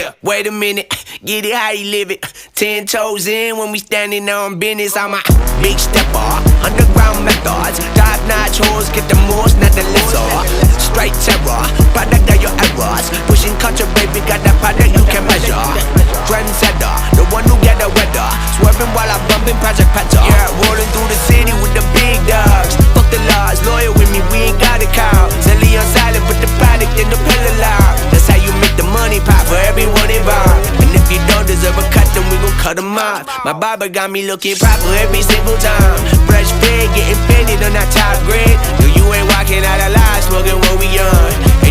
Yeah, wait a minute, get it how you live it. 10 toes in when we standing on business. I'm a big stepper, underground methods. Top-notch hoes, get the most, not the lesser. Straight terror, product of your errors. Pushing culture, baby, got that product you can measure. Trendsetter, the one who get the weather. Swerving while I'm bumping Project Petter. Yeah, rolling through the city with the big dogs. Fuck the laws, loyal with me, we ain't got a cow. Zelly on silent, put the product in the pillar loud. That's how you make the money pop for everyone involved. And if you don't deserve a cut, then we gon' cut them off. My barber got me looking proper every single time. Fresh pig, getting faded on that top grade. No, you ain't walking out alive, smoking what we on.